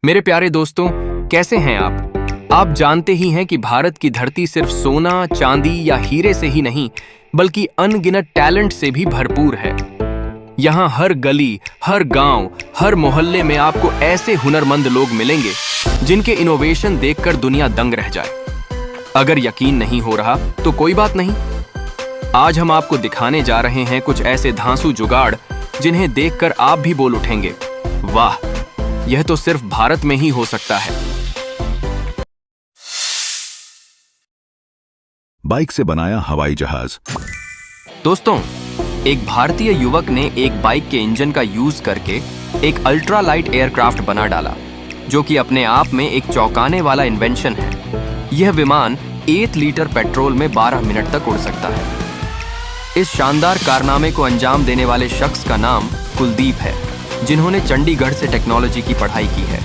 मेरे प्यारे दोस्तों, कैसे हैं आप जानते ही हैं कि भारत की धरती सिर्फ सोना, चांदी या हीरे से ही नहीं, बल्कि अनगिनत टैलेंट से भी भरपूर है। यहाँ हर गली, हर गांव, हर मोहल्ले में आपको ऐसे हुनरमंद लोग मिलेंगे जिनके इनोवेशन देखकर दुनिया दंग रह जाए। अगर यकीन नहीं हो रहा तो कोई बात नहीं, आज हम आपको दिखाने जा रहे हैं कुछ ऐसे धांसू जुगाड़ जिन्हें देखकर आप भी बोल उठेंगे, वाह, यह तो सिर्फ भारत में ही हो सकता है। बाइक से बनाया हवाई जहाज। दोस्तों, एक भारतीय युवक ने एक बाइक के इंजन का यूज करके एक अल्ट्रा लाइट एयरक्राफ्ट बना डाला, जो कि अपने आप में एक चौंकाने वाला इन्वेंशन है। यह विमान 8 लीटर पेट्रोल में 12 मिनट तक उड़ सकता है। इस शानदार कारनामे को अंजाम देने वाले शख्स का नाम कुलदीप है, जिन्होंने चंडीगढ़ से टेक्नोलॉजी की पढ़ाई की है।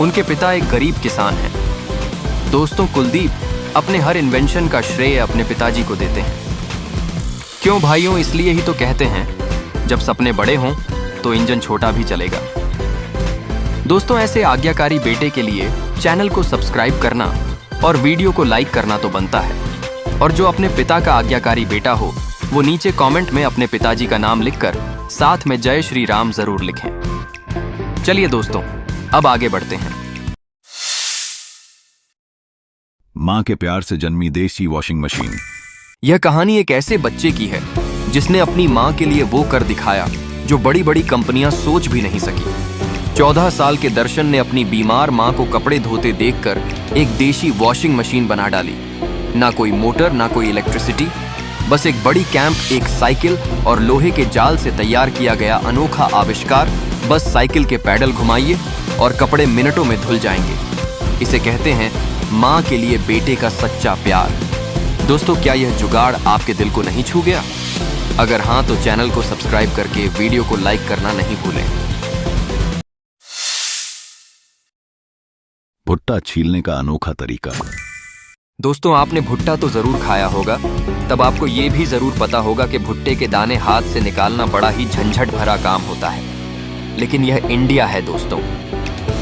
उनके पिता एक गरीब किसान हैं। दोस्तों, कुलदीप अपने हर इन्वेंशन का श्रेय अपने पिताजी को देते हैं। क्यों भाइयों? इसलिए ही तो कहते हैं, जब सपने बड़े हों तो इंजन छोटा भी चलेगा। दोस्तों, ऐसे आज्ञाकारी बेटे के लिए चैनल को सब्सक्राइब करना और वीडियो को लाइक करना तो बनता है। और जो अपने पिता का आज्ञाकारी बेटा हो, वो नीचे कमेंट में अपने पिताजी का नाम लिखकर साथ में जय श्री राम जरूर लिखें। चलिए दोस्तों, अब आगे बढ़ते हैं। मां के प्यार से जन्मी देसी वॉशिंग मशीन। यह कहानी एक ऐसे बच्चे की है जिसने अपनी मां के लिए वो कर दिखाया जो बड़ी बड़ी कंपनियां सोच भी नहीं सकी। 14 साल के दर्शन ने अपनी बीमार मां को कपड़े धोते देखकर एक देशी वॉशिंग मशीन बना डाली। ना कोई मोटर, ना कोई इलेक्ट्रिसिटी, बस एक बड़ी कैंप, एक साइकिल और लोहे के जाल से तैयार किया गया अनोखा आविष्कार। बस साइकिल के पैडल घुमाइए और कपड़े मिनटों में धुल जाएंगे। इसे कहते हैं मां के लिए बेटे का सच्चा प्यार। दोस्तों, क्या यह जुगाड़ आपके दिल को नहीं छू गया? अगर हां तो चैनल को सब्सक्राइब करके वीडियो को लाइक करना नहीं भूलें। भुट्टा छीलने का अनोखा तरीका। दोस्तों, आपने भुट्टा तो जरूर खाया होगा, तब आपको ये भी जरूर पता होगा कि भुट्टे के दाने हाथ से निकालना बड़ा ही झंझट भरा काम होता है। लेकिन यह इंडिया है दोस्तों,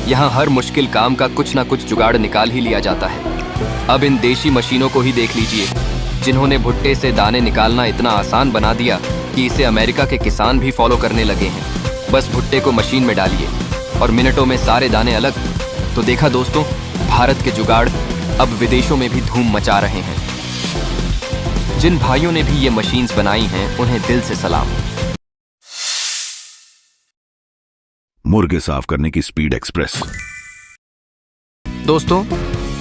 यहाँ हर मुश्किल काम का कुछ ना कुछ जुगाड़ निकाल ही लिया जाता है। अब इन देशी मशीनों को ही देख लीजिए, जिन्होंने भुट्टे से दाने निकालना इतना आसान बना दिया कि इसे अमेरिका के किसान भी फॉलो करने लगे हैं। बस भुट्टे को मशीन में डालिए और मिनटों में सारे दाने अलग। तो देखा दोस्तों, भारत के जुगाड़ अब विदेशों में भी धूम मचा रहे हैं। जिन भाइयों ने भी ये मशीन्स बनाई हैं, उन्हें दिल से सलाम। मुर्गे साफ करने की स्पीड एक्सप्रेस। दोस्तों,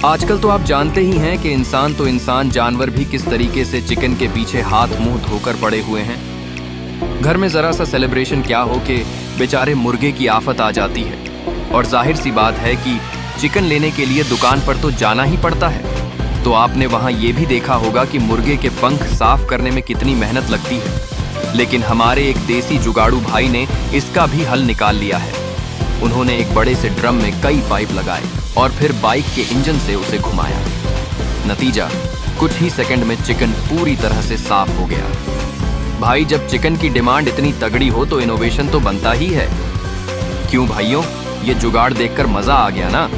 आजकल तो आप जानते ही हैं कि इंसान तो इंसान, जानवर भी किस तरीके से चिकन के पीछे हाथ मुंह धोकर पड़े हुए हैं। घर में जरा सा सेलिब्रेशन क्या हो कि बेचारे मुर्गे की आफत आ जाती है। और जाहिर सी बात है कि चिकन लेने के लिए दुकान पर तो जाना ही पड़ता है। तो आपने वहां ये भी देखा होगा कि मुर्गे के पंख साफ करने में कितनी मेहनत लगती है। लेकिन हमारे एक देसी जुगाड़ू भाई ने इसका भी हल निकाल लिया है। उन्होंने एक बड़े से ड्रम में कई पाइप लगाए और फिर बाइक के इंजन से उसे घुमाया। नतीजा, कुछ ही सेकंड में चिकन पूरी तरह से साफ हो गया। भाई, जब चिकन की डिमांड इतनी तगड़ी हो तो इनोवेशन तो बनता ही है। क्यों भाइयों? ये जुगाड़ देखकर मजा आ गया ना?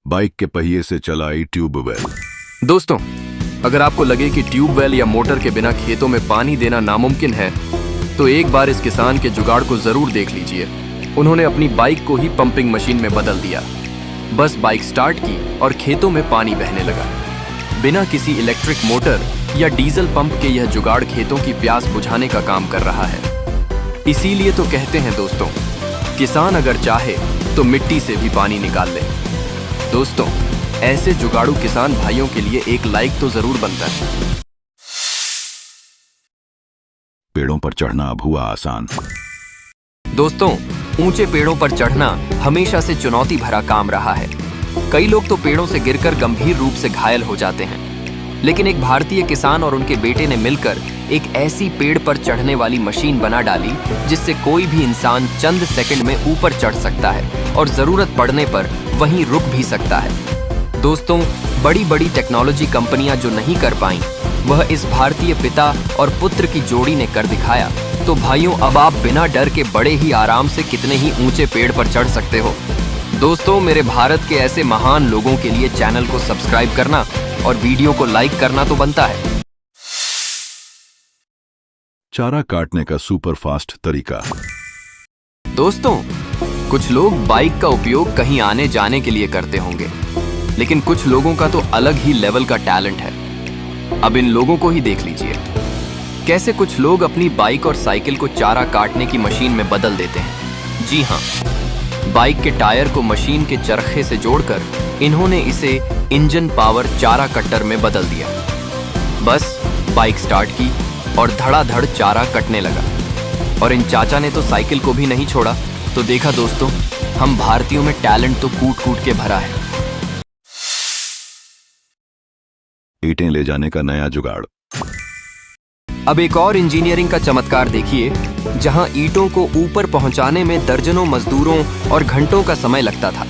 बाइक के पहिए से चलाई ट्यूबवेल। दोस्तों, अगर आपको लगे कि ट्यूबवेल या मोटर के बिना खेतों में पानी देना नामुमकिन है, तो एक बार इस किसान के जुगाड़ को जरूर देख लीजिए। उन्होंने अपनी बाइक को ही पंपिंग मशीन में बदल दिया। बस बाइक स्टार्ट की और खेतों में पानी बहने लगा। बिना किसी इलेक्ट्रिक मोटर या डीजल पंप के यह जुगाड़ खेतों की प्यास बुझाने का काम कर रहा है। इसीलिए तो कहते हैं दोस्तों, किसान अगर चाहे तो मिट्टी से भी पानी निकाल ले। दोस्तों, ऐसे जुगाड़ू किसान भाइयों के लिए एक लाइक तो जरूर बनता है। पेड़ों पर चढ़ना अब हुआ आसान। दोस्तों, ऊंचे पेड़ों पर चढ़ना हमेशा से चुनौती भरा काम रहा है। कई लोग तो पेड़ों से गिरकर गंभीर रूप से घायल हो जाते हैं। लेकिन एक भारतीय किसान और उनके बेटे ने मिलकर एक ऐसी पेड़ पर चढ़ने वाली मशीन बना डाली जिससे कोई भी इंसान चंद सेकंड में ऊपर चढ़ सकता है और जरूरत पड़ने पर वहीं रुक भी सकता है। दोस्तों, बड़ी बड़ी टेक्नोलॉजी कंपनियां जो नहीं कर पाईं, वह इस भारतीय पिता और पुत्र की जोड़ी ने कर दिखाया। तो भाइयों, अब आप बिना डर के बड़े ही आराम से कितने ही ऊंचे पेड़ पर चढ़ सकते हो। दोस्तों, मेरे भारत के ऐसे महान लोगों के लिए चैनल को सब्सक्राइब करना और वीडियो को लाइक करना तो बनता है। चारा काटने का सुपर फास्ट तरीका। दोस्तों, कुछ लोग बाइक का उपयोग कहीं आने जाने के लिए करते होंगे, लेकिन कुछ लोगों का तो अलग ही लेवल का टैलेंट है। अब इन लोगों को ही देख लीजिए, कैसे कुछ लोग अपनी बाइक और साइकिल को चारा काटने की मशीन में बदल देते हैं। जी हाँ, बाइक के टायर को मशीन के चरखे से जोड़कर इन्होंने इसे इंजन पावर चारा कट्टर में बदल दिया। बस बाइक स्टार्ट की और धड़ाधड़ चारा कटने लगा। और इन चाचा ने तो साइकिल को भी नहीं छोड़ा। तो देखा दोस्तों, हम भारतीयों में टैलेंट तो कूट कूट के भरा है। ईंटें ले जाने का नया जुगाड़। अब एक और इंजीनियरिंग का चमत्कार देखिए, जहां ईंटों को ऊपर पहुंचाने में दर्जनों मजदूरों और घंटों का समय लगता था,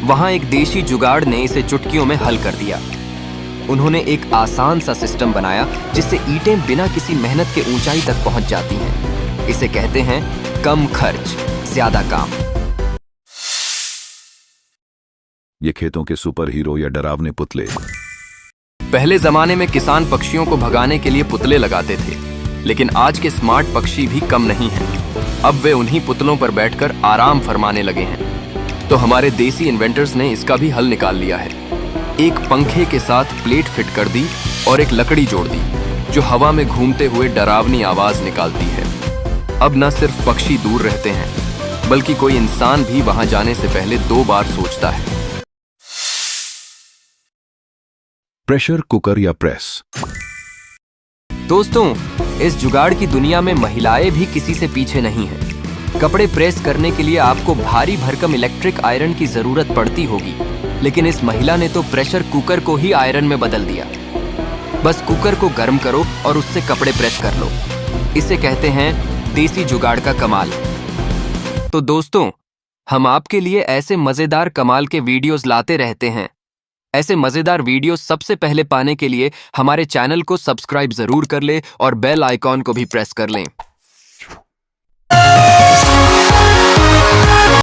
वहां एक देशी जुगाड़ ने इसे चुटकियों में हल कर दिया। उन्होंने एक आसान सा सिस्टम बनाया जिससे ईंटें बिना किसी मेहनत के ऊंचाई तक पहुंच जाती हैं। इसे कहते हैं कम खर्च ज्यादा काम। ये खेतों के सुपर हीरो या डरावने पुतले। पहले जमाने में किसान पक्षियों को भगाने के लिए पुतले लगाते थे, लेकिन आज के स्मार्ट पक्षी भी कम नहीं हैं। अब वे उन्हीं पुतलों पर बैठकर आराम फरमाने लगे हैं। तो हमारे देसी इन्वेंटर्स ने इसका भी हल निकाल लिया है। एक पंखे के साथ प्लेट फिट कर दी और एक लकड़ी जोड़ दी, जो हवा में घूमते हुए डरावनी आवाज निकालती है। अब न सिर्फ पक्षी दूर रहते हैं, बल्कि कोई इंसान भी वहां जाने से पहले 2 बार सोचता है। प्रेशर कुकर या प्रेस। दोस्तों, इस जुगाड़ की दुनिया में महिलाएं भी किसी से पीछे नहीं हैं। कपड़े प्रेस करने के लिए आपको भारी भरकम इलेक्ट्रिक आयरन की जरूरत पड़ती होगी, लेकिन इस महिला ने तो प्रेशर कुकर को ही आयरन में बदल दिया। बस कुकर को गर्म करो और उससे कपड़े प्रेस कर लो। इसे कहते हैं देसी जुगाड़ का कमाल। तो दोस्तों, हम आपके लिए ऐसे मजेदार कमाल के वीडियोस लाते रहते हैं। ऐसे मजेदार वीडियो सबसे पहले पाने के लिए हमारे चैनल को सब्सक्राइब जरूर कर लें और बेल आइकॉन को भी प्रेस कर लें।